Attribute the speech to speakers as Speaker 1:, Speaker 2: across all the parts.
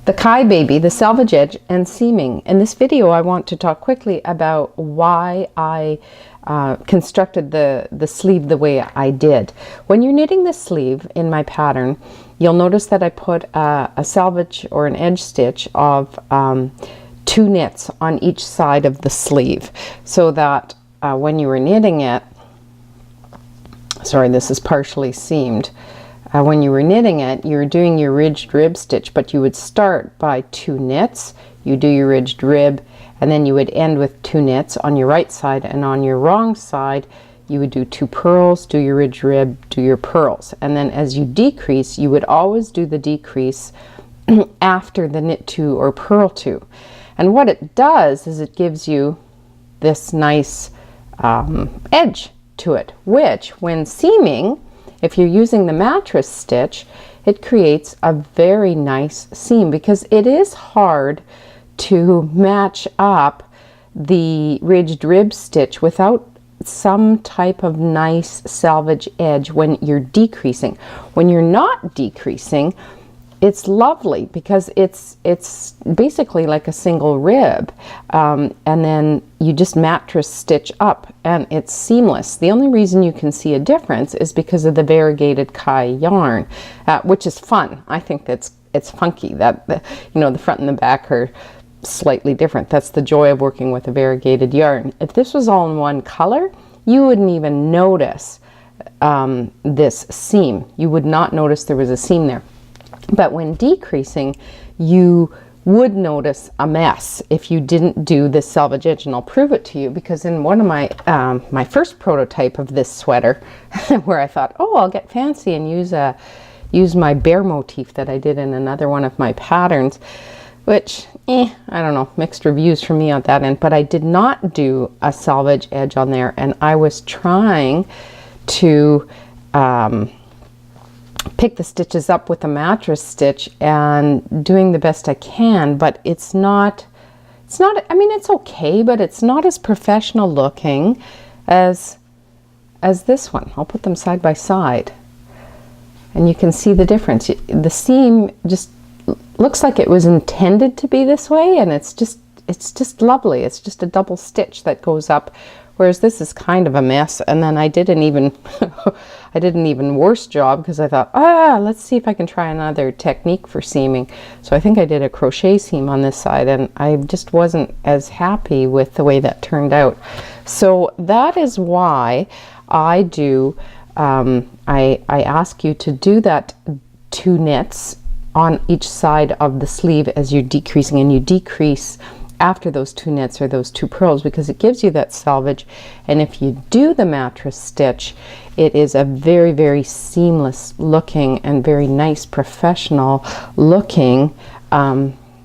Speaker 1: The Kai Baby, the Selvedge edge, and seaming. In this video, I want to talk quickly about why I constructed the sleeve the way I did. When you're knitting the sleeve in my pattern, you'll notice that I put a selvage or an edge stitch of 2 knits on each side of the sleeve, so that when you were knitting it, sorry, this is partially seamed. When you were knitting it, you were doing your ridged rib stitch, but you would start by 2 knits, you do your ridged rib, and then you would end with 2 knits on your right side, and on your wrong side you would do 2 purls, do your ridged rib, do your purls, and then as you decrease, you would always do the decrease after the knit 2 or purl 2. And what it does is it gives you this nice edge to it, which when seaming, if you're using the mattress stitch, it creates a very nice seam, because it is hard to match up the ridged rib stitch without some type of nice selvage edge when you're decreasing. When you're not decreasing, it's lovely because it's basically like a single rib, and then you just mattress stitch up and it's seamless. The only reason you can see a difference is because of the variegated Kai yarn, which is fun. I think it's funky that the front and the back are slightly different. That's the joy of working with a variegated yarn. If this was all in one color, you wouldn't even notice this seam. You would not notice there was a seam there. But when decreasing, you would notice a mess if you didn't do this selvage edge, and I'll prove it to you, because in one of my my first prototype of this sweater, where I thought, oh, I'll get fancy and use my bear motif that I did in another one of my patterns, which I don't know, mixed reviews from me on that end, but I did not do a selvage edge on there, and I was trying to pick the stitches up with a mattress stitch and doing the best I can, but it's not, I mean, it's okay, but it's not as professional looking as this one. I'll put them side by side and you can see the difference. The seam just looks like it was intended to be this way, and it's just lovely. It's just a double stitch that goes up, whereas this is kind of a mess. And then I did an even worse job, because I thought, let's see if I can try another technique for seaming. So I think I did a crochet seam on this side, and I just wasn't as happy with the way that turned out. So that is why I do, I ask you to do that 2 knits on each side of the sleeve as you're decreasing, and you decrease after those 2 knits or those 2 purls, because it gives you that selvage. And if you do the mattress stitch, it is a very, very seamless looking and very nice professional looking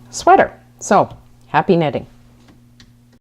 Speaker 1: sweater. So happy knitting.